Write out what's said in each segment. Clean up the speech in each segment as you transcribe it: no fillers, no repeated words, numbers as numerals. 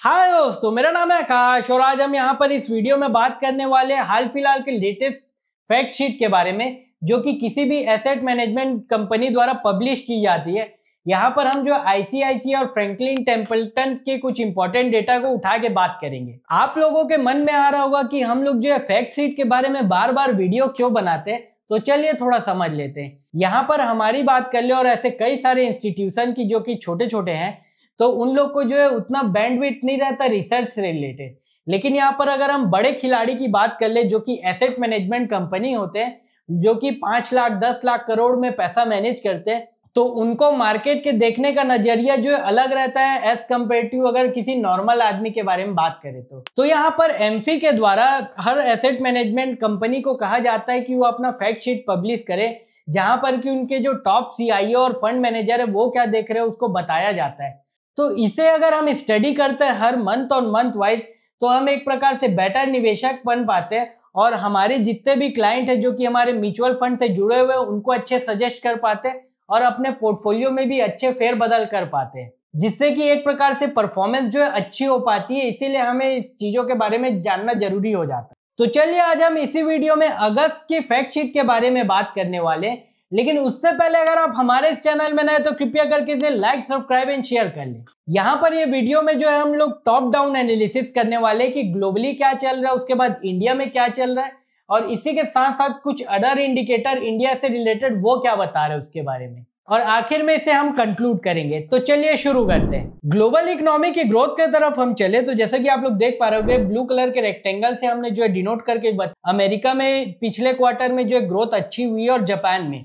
हाय दोस्तों, मेरा नाम है आकाश और आज हम यहाँ पर इस वीडियो में बात करने वाले हैं हाल फिलहाल के लेटेस्ट फैक्ट शीट के बारे में, जो कि किसी भी एसेट मैनेजमेंट कंपनी द्वारा पब्लिश की जाती है। यहाँ पर हम जो आईसीआईसीआई और फ्रैंकलिन टेम्पल्टन के कुछ इंपॉर्टेंट डेटा को उठा के बात करेंगे। आप लोगों के मन में आ रहा होगा कि हम लोग जो है फैक्ट शीट के बारे में बार बार वीडियो क्यों बनाते हैं, तो चलिए थोड़ा समझ लेते हैं। यहाँ पर हमारी बात कर ले और ऐसे कई सारे इंस्टीट्यूशन की जो कि छोटे छोटे हैं, तो उन लोग को जो है उतना बैंडविड्थ नहीं रहता रिसर्च से रिलेटेड। लेकिन यहाँ पर अगर हम बड़े खिलाड़ी की बात कर ले जो कि एसेट मैनेजमेंट कंपनी होते हैं, जो कि 5 लाख 10 लाख करोड़ में पैसा मैनेज करते हैं, तो उनको मार्केट के देखने का नजरिया जो है अलग रहता है एज कम्पेरेटिव अगर किसी नॉर्मल आदमी के बारे में बात करें तो यहाँ पर एमफी के द्वारा हर एसेट मैनेजमेंट कंपनी को कहा जाता है कि वो अपना फैक्ट शीट पब्लिश करे, जहां पर कि उनके जो टॉप सीआईओ और फंड मैनेजर है वो क्या देख रहे हैं उसको बताया जाता है। तो इसे अगर हम स्टडी करते हैं हर मंथ और मंथ वाइज, तो हम एक प्रकार से बेटर निवेशक बन पाते हैं और हमारे जितने भी क्लाइंट है जो कि हमारे म्यूचुअल फंड से जुड़े हुए हैं उनको अच्छे सजेस्ट कर पाते हैं और अपने पोर्टफोलियो में भी अच्छे फेर बदल कर पाते हैं, जिससे कि एक प्रकार से परफॉर्मेंस जो है अच्छी हो पाती है। इसीलिए हमें इस चीजों के बारे में जानना जरूरी हो जाता है। तो चलिए आज हम इसी वीडियो में अगस्त की फैक्ट शीट के बारे में बात करने वाले हैं, लेकिन उससे पहले अगर आप हमारे इस चैनल में नए तो कृपया करके इसे लाइक सब्सक्राइब एंड शेयर कर लें। यहाँ पर ये वीडियो में जो है हम लोग टॉप डाउन एनालिसिस करने वाले हैं कि ग्लोबली क्या चल रहा है, उसके बाद इंडिया में क्या चल रहा है और इसी के साथ साथ कुछ अदर इंडिकेटर इंडिया से रिलेटेड वो क्या बता रहे हैं उसके बारे में, और आखिर में इसे हम कंक्लूड करेंगे। तो चलिए शुरू करते हैं। ग्लोबल इकोनॉमी की ग्रोथ की तरफ हम चले तो जैसे कि आप लोग देख पा रहे होंगे ब्लू कलर के रेक्टेंगल से हमने जो है डिनोट करके अमेरिका में पिछले क्वार्टर में जो है ग्रोथ अच्छी हुई है और जापान में।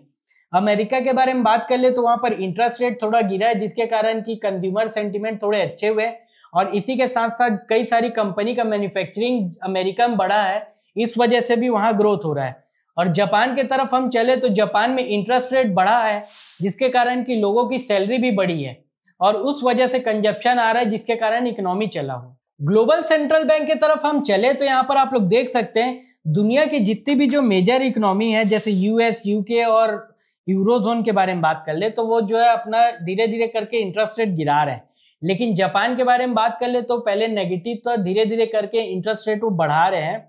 अमेरिका के बारे में बात कर ले तो वहां पर इंटरेस्ट रेट थोड़ा गिरा है, जिसके कारण की कंज्यूमर सेंटीमेंट थोड़े अच्छे हुए और इसी के साथ साथ कई सारी कंपनी का मैन्युफैक्चरिंग अमेरिका में बढ़ा है, इस वजह से भी वहां ग्रोथ हो रहा है। और जापान के तरफ हम चले तो जापान में इंटरेस्ट रेट बढ़ा है, जिसके कारण की लोगों की सैलरी भी बढ़ी है और उस वजह से कंजप्शन आ रहा है, जिसके कारण इकोनॉमी चला हो। ग्लोबल सेंट्रल बैंक की तरफ हम चले तो यहाँ पर आप लोग देख सकते हैं दुनिया की जितनी भी जो मेजर इकोनॉमी है जैसे यूएस, यूके और यूरोजोन के बारे में बात कर ले तो वो जो है अपना धीरे धीरे करके इंटरेस्ट रेट गिरा रहे हैं। लेकिन जापान के बारे में बात कर ले तो पहले नेगेटिव तो धीरे धीरे करके इंटरेस्ट रेट वो बढ़ा रहे हैं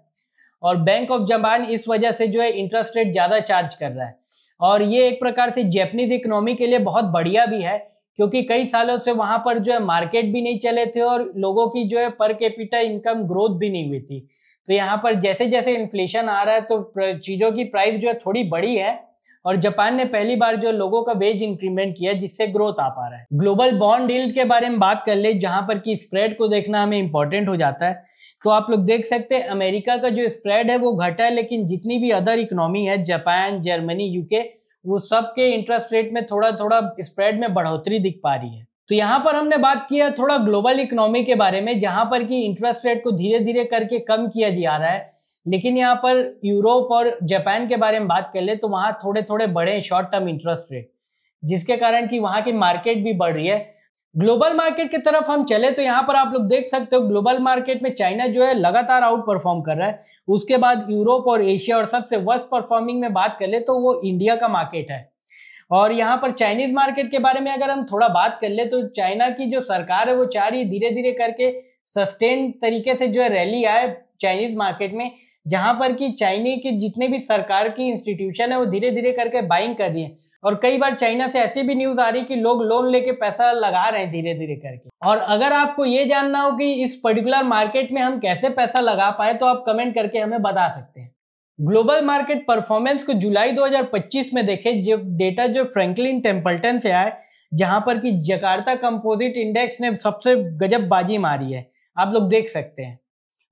और बैंक ऑफ जापान इस वजह से जो है इंटरेस्ट रेट ज्यादा चार्ज कर रहा है। और ये एक प्रकार से जापानीज इकोनॉमी के लिए बहुत बढ़िया भी है, क्योंकि कई सालों से वहां पर जो है मार्केट भी नहीं चले थे और लोगों की जो है पर कैपिटा इनकम ग्रोथ भी नहीं हुई थी। तो यहाँ पर जैसे जैसे इन्फ्लेशन आ रहा है तो चीजों की प्राइस जो है थोड़ी बढ़ी है और जापान ने पहली बार जो लोगों का वेज इंक्रीमेंट किया, जिससे ग्रोथ आ पा रहा है। ग्लोबल बॉन्ड यील्ड के बारे में बात कर ले जहां पर की स्प्रेड को देखना हमें इंपॉर्टेंट हो जाता है, तो आप लोग देख सकते हैं अमेरिका का जो स्प्रेड है वो घटा है, लेकिन जितनी भी अदर इकोनॉमी है जापान, जर्मनी, यूके, वो सब के इंटरेस्ट रेट में थोड़ा थोड़ा स्प्रेड में बढ़ोतरी दिख पा रही है। तो यहाँ पर हमने बात किया थोड़ा ग्लोबल इकोनॉमी के बारे में, जहां पर की इंटरेस्ट रेट को धीरे धीरे करके कम किया जा रहा है। लेकिन यहाँ पर यूरोप और जापान के बारे में बात कर ले तो वहां थोड़े थोड़े बढ़े शॉर्ट टर्म इंटरेस्ट रेट, जिसके कारण कि वहां की मार्केट भी बढ़ रही है। ग्लोबल मार्केट की तरफ हम चले तो यहाँ पर आप लोग देख सकते हो ग्लोबल मार्केट में चाइना जो है लगातार आउट परफॉर्म कर रहा है, उसके बाद यूरोप और एशिया, और सबसे वर्स्ट परफॉर्मिंग में बात कर ले तो वो इंडिया का मार्केट है। और यहाँ पर चाइनीज मार्केट के बारे में अगर हम थोड़ा बात कर ले तो चाइना की जो सरकार है वो चाह रही है धीरे धीरे करके सस्टेन तरीके से जो है रैली आए चाइनीज मार्केट में, जहां पर कि चाइना के जितने भी सरकार की इंस्टीट्यूशन है वो धीरे धीरे करके बाइंग कर रही है। और कई बार चाइना से ऐसी भी न्यूज आ रही है कि लोग लोन लेके पैसा लगा रहे हैं धीरे धीरे करके। और अगर आपको ये जानना हो कि इस पर्टिकुलर मार्केट में हम कैसे पैसा लगा पाए तो आप कमेंट करके हमें बता सकते हैं। ग्लोबल मार्केट परफॉर्मेंस को जुलाई 2025 में देखे जो डेटा जो फ्रैंकलिन टेम्पल्टन से आए, जहां पर कि जकार्ता कंपोजिट इंडेक्स ने सबसे गजब बाजी मारी है, आप लोग देख सकते हैं।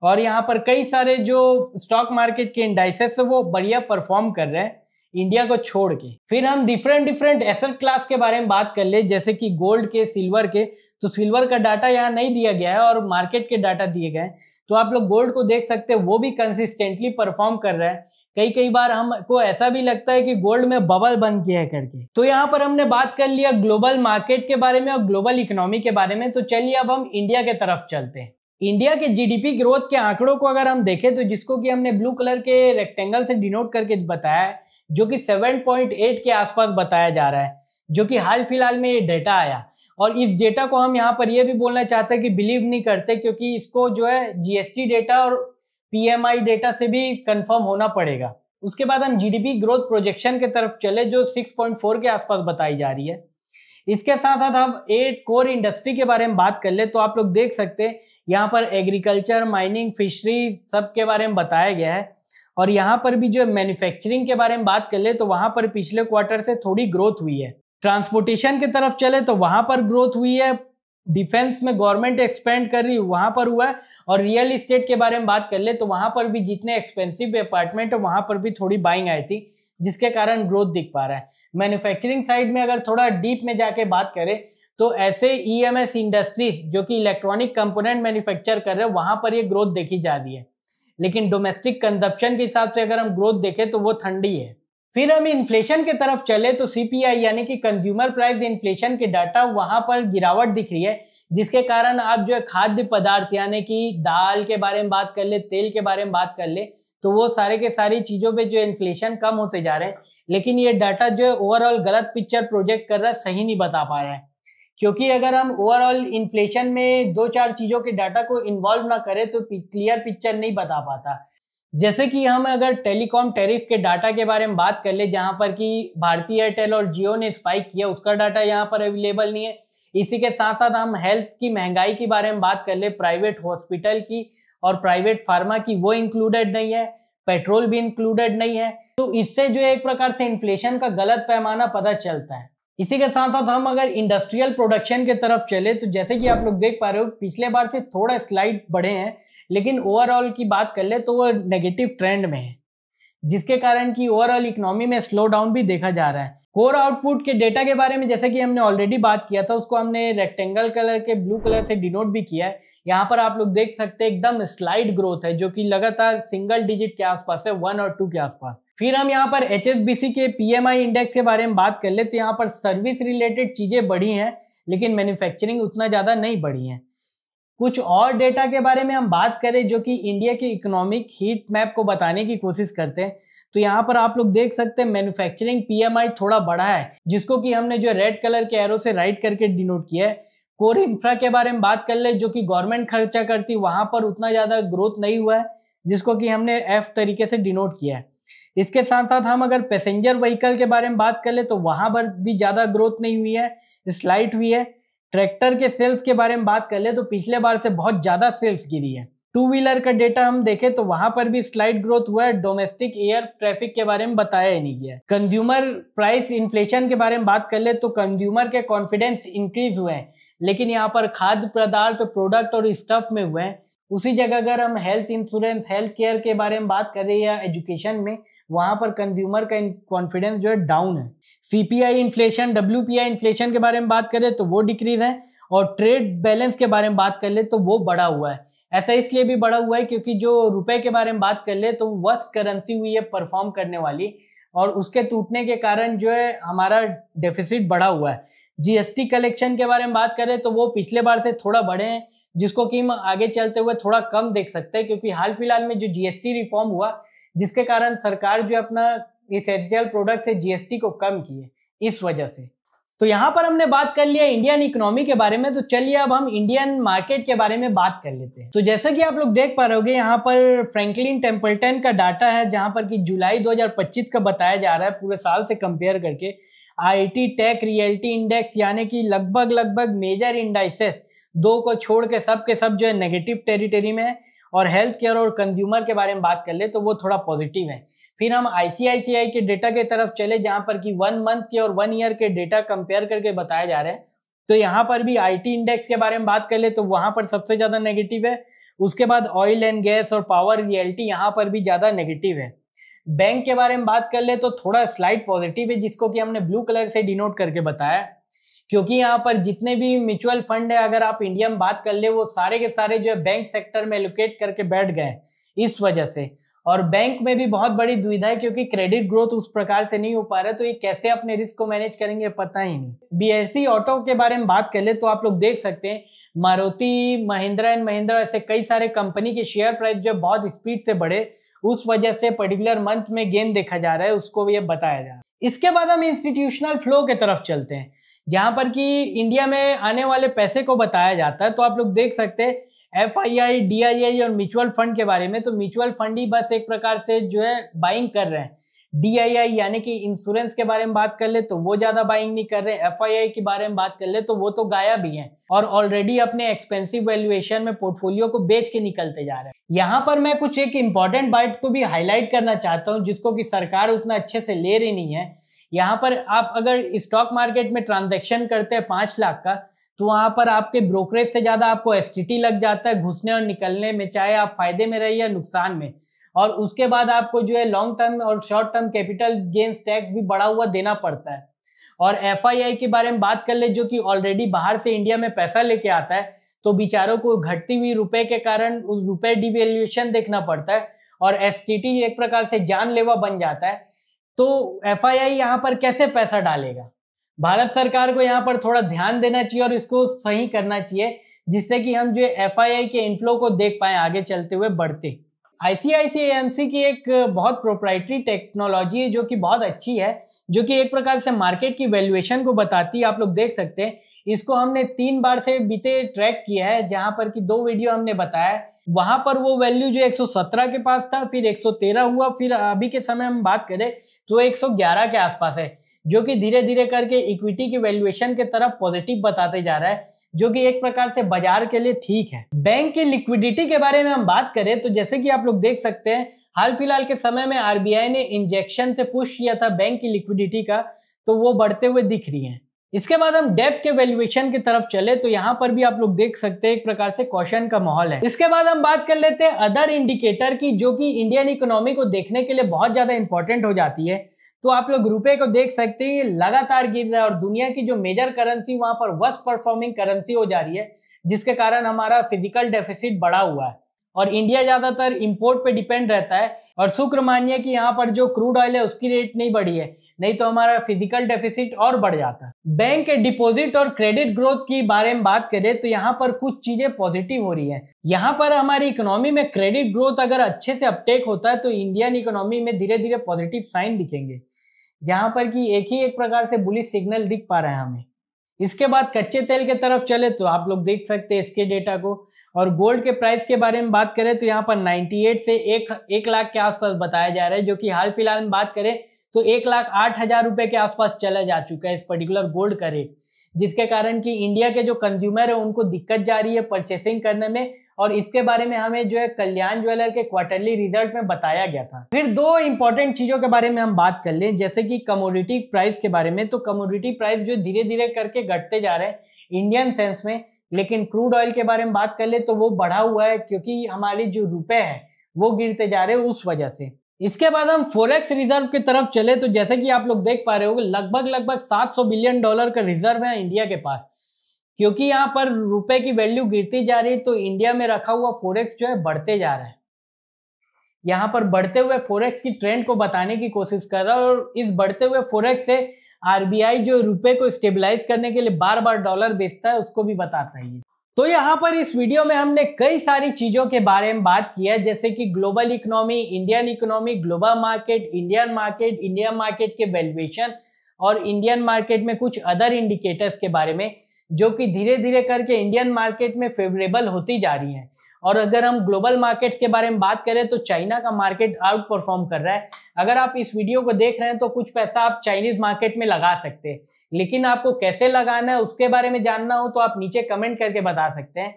और यहाँ पर कई सारे जो स्टॉक मार्केट के इंडाइसेस है वो बढ़िया परफॉर्म कर रहे हैं इंडिया को छोड़ के। फिर हम डिफरेंट एसेट क्लास के बारे में बात कर ले, जैसे कि गोल्ड के, सिल्वर के। तो सिल्वर का डाटा यहाँ नहीं दिया गया है और मार्केट के डाटा दिए गए हैं, तो आप लोग गोल्ड को देख सकते हैं वो भी कंसिस्टेंटली परफॉर्म कर रहा है। कई बार हमको ऐसा भी लगता है कि गोल्ड में बबल बन गया है करके। तो यहाँ पर हमने बात कर लिया ग्लोबल मार्केट के बारे में और ग्लोबल इकोनॉमी के बारे में, तो चलिए अब हम इंडिया के तरफ चलते हैं। इंडिया के जीडीपी ग्रोथ के आंकड़ों को अगर हम देखें तो जिसको कि हमने ब्लू कलर के रेक्टेंगल से डिनोट करके बताया है, जो कि 7.8 के आसपास बताया जा रहा है, जो कि हाल फिलहाल में ये डेटा आया। और इस डेटा को हम यहाँ पर ये भी बोलना चाहते हैं कि बिलीव नहीं करते, क्योंकि इसको जो है जीएसटी डेटा और पीएमआई डेटा से भी कंफर्म होना पड़ेगा। उसके बाद हम जीडीपी ग्रोथ प्रोजेक्शन की तरफ चले जो 6.4 के आसपास बताई जा रही है। इसके साथ साथ हम 8 कोर इंडस्ट्री के बारे में बात कर ले तो आप लोग देख सकते हैं यहाँ पर एग्रीकल्चर, माइनिंग, फिशरी सब के बारे में बताया गया है। और यहाँ पर भी जो मैन्युफैक्चरिंग के बारे में बात कर ले तो वहां पर पिछले क्वार्टर से थोड़ी ग्रोथ हुई है। ट्रांसपोर्टेशन की तरफ चले तो वहां पर ग्रोथ हुई है। डिफेंस में गवर्नमेंट एक्सपेंड कर रही है, वहां पर हुआ है। और रियल एस्टेट के बारे में बात कर ले तो वहां पर भी जितने एक्सपेंसिव अपार्टमेंट है वहां पर भी थोड़ी बाइंग आई थी, जिसके कारण ग्रोथ दिख पा रहा है। मैन्युफैक्चरिंग साइड में अगर थोड़ा डीप में जाके बात करें तो ऐसे ईएमएस इंडस्ट्रीज जो कि इलेक्ट्रॉनिक कंपोनेंट मैन्युफैक्चर कर रहे हैं वहां पर ये ग्रोथ देखी जा रही है। लेकिन डोमेस्टिक कंजप्शन के हिसाब से अगर हम ग्रोथ देखें तो वो ठंडी है। फिर हम इन्फ्लेशन की तरफ चले तो सीपीआई यानी कि कंज्यूमर प्राइस इन्फ्लेशन के डाटा वहां पर गिरावट दिख रही है, जिसके कारण आप जो है खाद्य पदार्थ यानी कि दाल के बारे में बात कर ले, तेल के बारे में बात कर ले तो वो सारे के सारी चीजों पे जो इन्फ्लेशन कम होते जा रहे हैं। लेकिन ये डाटा जो है ओवरऑल गलत पिक्चर प्रोजेक्ट कर रहा है, सही नहीं बता पा रहा है। क्योंकि अगर हम ओवरऑल इन्फ्लेशन में 2-4 चीजों के डाटा को इन्वॉल्व ना करें तो क्लियर पिक्चर नहीं बता पाता। जैसे कि हम अगर टेलीकॉम टैरिफ के डाटा के बारे में बात कर ले जहां पर कि भारतीय एयरटेल और जियो ने स्पाइक किया, उसका डाटा यहाँ पर अवेलेबल नहीं है। इसी के साथ साथ हम हेल्थ की महंगाई के बारे में बात कर ले, प्राइवेट हॉस्पिटल की और प्राइवेट फार्मा की, वो इंक्लूडेड नहीं है। पेट्रोल भी इंक्लूडेड नहीं है। तो इससे जो एक प्रकार से इन्फ्लेशन का गलत पैमाना पता चलता है। इसी के साथ साथ हम अगर इंडस्ट्रियल प्रोडक्शन की तरफ चले तो जैसे कि आप लोग देख पा रहे हो पिछले बार से थोड़ा स्लाइड बढ़े हैं, लेकिन ओवरऑल की बात कर ले तो वो नेगेटिव ट्रेंड में है, जिसके कारण की ओवरऑल इकोनॉमी में स्लो डाउन भी देखा जा रहा है। कोर आउटपुट के डेटा के बारे में जैसे कि हमने ऑलरेडी बात किया था, उसको हमने रेक्टेंगल कलर के ब्लू कलर से डिनोट भी किया है। यहाँ पर आप लोग देख सकते हैं एकदम स्लाइड ग्रोथ है जो कि लगातार सिंगल डिजिट के आसपास है, 1 और 2 के आसपास। फिर हम यहाँ पर HSBC के PMI इंडेक्स के बारे में बात कर ले तो यहाँ पर सर्विस रिलेटेड चीजें बढ़ी हैं, लेकिन मैन्युफैक्चरिंग उतना ज्यादा नहीं बढ़ी है। कुछ और डेटा के बारे में हम बात करें जो कि इंडिया के इकोनॉमिक हीट मैप को बताने की कोशिश करते हैं तो यहाँ पर आप लोग देख सकते हैं मैन्युफैक्चरिंग PMI थोड़ा बढ़ा है, जिसको कि हमने जो रेड कलर के एरो से राइट करके डिनोट किया है। कोर इंफ्रा के बारे में बात कर ले जो कि गवर्नमेंट खर्चा करती, वहां पर उतना ज्यादा ग्रोथ नहीं हुआ है, जिसको कि हमने F तरीके से डिनोट किया है। इसके साथ साथ हम अगर पैसेंजर व्हीकल के बारे में बात कर ले तो वहां पर भी ज्यादा ग्रोथ नहीं हुई है, स्लाइट हुई है। ट्रैक्टर के सेल्स के बारे में बात कर ले तो पिछले बार से बहुत ज्यादा सेल्स गिरी है। 2 व्हीलर का डेटा हम देखें तो वहां पर भी स्लाइड ग्रोथ हुआ है। डोमेस्टिक एयर ट्रैफिक के बारे में बताया ही नहीं गया। कंज्यूमर प्राइस इन्फ्लेशन के बारे में बात कर ले तो कंज्यूमर के कॉन्फिडेंस इंक्रीज हुए हैं, लेकिन यहाँ पर खाद्य पदार्थ, प्रोडक्ट और स्टफ में हुए हैं। उसी जगह अगर हम हेल्थ इंश्योरेंस, हेल्थ केयर के बारे में बात कर रहे हैं या एजुकेशन में, वहां पर कंज्यूमर का कॉन्फिडेंस जो है डाउन है। सीपीआई इन्फ्लेशन, WPI इन्फ्लेशन के बारे में बात करें तो वो डिक्रीज है। और ट्रेड बैलेंस के बारे में बात कर ले तो वो बढ़ा हुआ है। ऐसा इसलिए भी बढ़ा हुआ है क्योंकि जो रुपए के बारे में बात कर ले तो वर्स्ट करेंसी हुई है परफॉर्म करने वाली, और उसके टूटने के कारण जो है हमारा डेफिसिट बढ़ा हुआ है। जीएसटी कलेक्शन के बारे में बात करें तो वो पिछले बार से थोड़ा बढ़े हैं, जिसको कि हम आगे चलते हुए थोड़ा कम देख सकते हैं, क्योंकि हाल फिलहाल में जो जीएसटी रिफॉर्म हुआ जिसके कारण सरकार जो अपना एसेंशियल प्रोडक्ट से जीएसटी को कम किए, इस वजह से। तो यहाँ पर हमने बात कर लिया इंडियन इकोनॉमी के बारे में, तो चलिए अब हम इंडियन मार्केट के बारे में बात कर लेते हैं। तो जैसा कि आप लोग देख पा रहे होंगे यहाँ पर फ्रैंकलिन टेम्पल्टन का डाटा है, जहां पर कि जुलाई 2025 का बताया जा रहा है पूरे साल से कंपेयर करके। आईटी टेक रियल्टी इंडेक्स यानी कि लगभग मेजर इंडाइसेस 2 को छोड़ के सब जो है नेगेटिव टेरिटरी में है। और हेल्थ केयर और कंज्यूमर के बारे में बात कर ले तो वो थोड़ा पॉजिटिव है। फिर हम ICICI के डेटा की तरफ चले जहां पर कि 1 मंथ के और 1 ईयर के डेटा कंपेयर करके बताए जा रहे हैं। तो यहाँ पर भी आईटी इंडेक्स के बारे में बात कर ले तो वहां पर सबसे ज्यादा नेगेटिव है। उसके बाद ऑयल एंड गैस और पावर रियल्टी यहाँ पर भी ज्यादा नेगेटिव है। बैंक के बारे में बात कर ले तो थोड़ा स्लाइड पॉजिटिव है, जिसको कि हमने ब्लू कलर से डिनोट करके बताया, क्योंकि यहाँ पर जितने भी म्यूचुअल फंड है अगर आप इंडिया में बात कर ले वो सारे के सारे जो है बैंक सेक्टर में एलोकेट करके बैठ गए इस वजह से। और बैंक में भी बहुत बड़ी दुविधा है क्योंकि क्रेडिट ग्रोथ उस प्रकार से नहीं हो पा रहा है, तो ये कैसे अपने रिस्क को मैनेज करेंगे पता ही नहीं। BSE ऑटो के बारे में बात कर ले तो आप लोग देख सकते हैं मारुति, महिंद्रा एंड महिंद्रा, ऐसे कई सारे कंपनी के शेयर प्राइस जो बहुत स्पीड से बढ़े, उस वजह से पर्टिकुलर मंथ में गेन देखा जा रहा है, उसको भी बताया जा रहा है। इसके बाद हम इंस्टीट्यूशनल फ्लो के तरफ चलते हैं। जहां पर कि इंडिया में आने वाले पैसे को बताया जाता है। तो आप लोग देख सकते हैं FII, DII और म्यूचुअल फंड के बारे में। तो म्यूचुअल फंड ही बस एक प्रकार से जो है बाइंग कर रहे हैं। DII यानी कि इंश्योरेंस के बारे में बात कर ले तो वो ज्यादा बाइंग नहीं कर रहे। FII के बारे में बात कर ले तो वो तो गायब ही हैं और ऑलरेडी अपने एक्सपेंसिव वैल्यूएशन में पोर्टफोलियो को बेच के निकलते जा रहे हैं। यहाँ पर मैं कुछ एक इंपॉर्टेंट बात को भी हाईलाइट करना चाहता हूँ जिसको कि सरकार उतना अच्छे से ले रही नहीं है। यहाँ पर आप अगर स्टॉक मार्केट में ट्रांजैक्शन करते हैं 5 लाख का, तो वहां पर आपके ब्रोकरेज से ज्यादा आपको STT लग जाता है घुसने और निकलने में, चाहे आप फायदे में रहिए या नुकसान में। और उसके बाद आपको जो है लॉन्ग टर्म और short term capital gains tax भी बढ़ा हुआ देना पड़ता है। और FII के बारे में बात कर ले जो कि ऑलरेडी बाहर से इंडिया में पैसा लेके आता है, तो बेचारों को घटती हुई रुपए के कारण उस रुपए डिवैल्यूएशन देखना पड़ता है और STT एक प्रकार से जानलेवा बन जाता है। तो FII यहाँ पर कैसे पैसा डालेगा? भारत सरकार को यहाँ पर थोड़ा ध्यान देना चाहिए और इसको सही करना चाहिए, जिससे कि हम जो FII के इनफ्लो को देख पाए आगे चलते हुए बढ़ते। ICICI AMC की एक बहुत प्रोप्राइटरी टेक्नोलॉजी है जो कि बहुत अच्छी है, जो कि एक प्रकार से मार्केट की वैल्यूएशन को बताती है। आप लोग देख सकते हैं इसको हमने 3 बार से बीते ट्रैक किया है, जहां पर कि 2 वीडियो हमने बताया। वहां पर वो वैल्यू जो 117 के पास था, फिर 113 हुआ, फिर अभी के समय हम बात करें तो 111 के आसपास है, जो कि धीरे धीरे करके इक्विटी की वैल्यूएशन के तरफ पॉजिटिव बताते जा रहा है, जो कि एक प्रकार से बाजार के लिए ठीक है। बैंक की लिक्विडिटी के बारे में हम बात करें तो जैसे कि आप लोग देख सकते हैं हाल फिलहाल के समय में RBI ने इंजेक्शन से पुश किया था बैंक की लिक्विडिटी का, तो वो बढ़ते हुए दिख रही है। इसके बाद हम डेब्ट के वैल्यूएशन की तरफ चले तो यहाँ पर भी आप लोग देख सकते हैं एक प्रकार से कॉशन का माहौल है। इसके बाद हम बात कर लेते हैं अदर इंडिकेटर की, जो कि इंडियन इकोनॉमी को देखने के लिए बहुत ज्यादा इंपॉर्टेंट हो जाती है। तो आप लोग रुपए को देख सकते हैं लगातार गिर रहा है और दुनिया की जो मेजर करेंसी वहां पर वर्स्ट परफॉर्मिंग करेंसी हो जा रही है, जिसके कारण हमारा फिजिकल डेफिसिट बढ़ा हुआ है और इंडिया ज्यादातर इंपोर्ट पे डिपेंड रहता है। और शुक्र मानिए कि यहाँ पर जो क्रूड ऑयल है उसकी रेट नहीं बढ़ी है, नहीं तो हमारा फिजिकल डेफिसिट और बढ़ जाता। बैंक के डिपॉजिट और क्रेडिट ग्रोथ की बारे में बात करें तो यहाँ पर कुछ चीजें पॉजिटिव हो रही है। यहाँ पर हमारी इकोनॉमी में क्रेडिट ग्रोथ अगर अच्छे से अपटेक होता है तो इंडियन इकोनॉमी में धीरे धीरे पॉजिटिव साइन दिखेंगे, जहां पर कि एक प्रकार से बुलिश सिग्नल दिख पा रहा है हमें। इसके बाद कच्चे तेल के तरफ चले तो आप लोग देख सकते हैं इसके डेटा को। और गोल्ड के प्राइस के बारे में बात करें तो यहाँ पर 98 से 1 लाख के आसपास बताया जा रहा है, जो कि हाल फिलहाल में बात करें तो 1,08,000 रुपए के आसपास चला जा चुका है इस पर्टिकुलर गोल्ड का रेट, जिसके कारण कि इंडिया के जो कंज्यूमर है उनको दिक्कत जा रही है परचेसिंग करने में। और इसके बारे में हमें जो है कल्याण ज्वेलर के क्वार्टरली रिजल्ट में बताया गया था। फिर 2 इंपॉर्टेंट चीजों के बारे में हम बात कर लें, जैसे कि कमोडिटी प्राइस के बारे में। तो कमोडिटी प्राइस जो धीरे धीरे करके घटते जा रहे हैं इंडियन सेंस में, लेकिन क्रूड ऑयल के बारे में बात कर ले तो वो बढ़ा हुआ है क्योंकि हमारी जो रुपए है वो गिरते जा रहे हैं उस वजह से। इसके बाद हम फॉरेक्स रिजर्व की तरफ चले तो जैसे कि आप लोग देख पा रहे होंगे लगभग 700 बिलियन डॉलर का रिजर्व है इंडिया के पास, क्योंकि यहाँ पर रुपए की वैल्यू गिरती जा रही है तो इंडिया में रखा हुआ फॉरेक्स जो है बढ़ते जा रहा है। यहाँ पर बढ़ते हुए फॉरेक्स की ट्रेंड को बताने की कोशिश कर रहा है और इस बढ़ते हुए फॉरेक्स से RBI जो रुपए को स्टेबलाइज करने के लिए बार बार डॉलर बेचता है उसको भी बताता है। तो यहाँ पर इस वीडियो में हमने कई सारी चीजों के बारे में बात किया है, जैसे कि global economy, Indian economy, global market, Indian market, India market के वैल्यूएशन और इंडियन मार्केट में कुछ अदर इंडिकेटर्स के बारे में, जो कि धीरे धीरे करके इंडियन मार्केट में फेवरेबल होती जा रही हैं। और अगर हम ग्लोबल मार्केट्स के बारे में बात करें तो चाइना का मार्केट आउट परफॉर्म कर रहा है। अगर आप इस वीडियो को देख रहे हैं तो कुछ पैसा आप चाइनीज मार्केट में लगा सकते हैं, लेकिन आपको कैसे लगाना है उसके बारे में जानना हो तो आप नीचे कमेंट करके बता सकते हैं।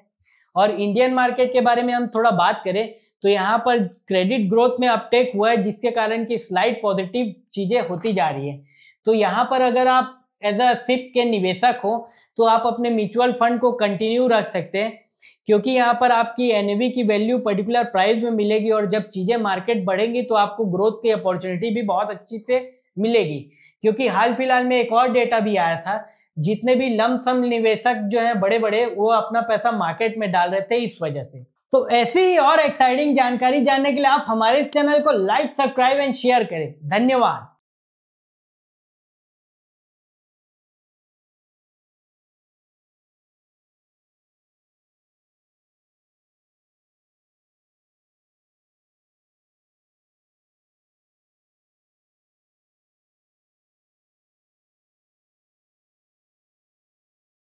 और इंडियन मार्केट के बारे में हम थोड़ा बात करें तो यहाँ पर क्रेडिट ग्रोथ में अपटेक हुआ है, जिसके कारण की स्लाइड पॉजिटिव चीजें होती जा रही है। तो यहाँ पर अगर आप एज अ सिप के निवेशक हो तो आप अपने म्यूचुअल फंड को कंटिन्यू रख सकते हैं, क्योंकि यहाँ पर आपकी NAV की वैल्यू पर्टिकुलर प्राइस में मिलेगी और जब चीजें मार्केट बढ़ेंगी तो आपको ग्रोथ की अपॉर्चुनिटी भी बहुत अच्छी से मिलेगी। क्योंकि हाल फिलहाल में एक और डेटा भी आया था, जितने भी लमसम निवेशक जो हैं बड़े बड़े वो अपना पैसा मार्केट में डाल रहे थे इस वजह से। तो ऐसी ही और एक्साइटिंग जानकारी जानने के लिए आप हमारे इस चैनल को लाइक, सब्सक्राइब एंड शेयर करें। धन्यवाद।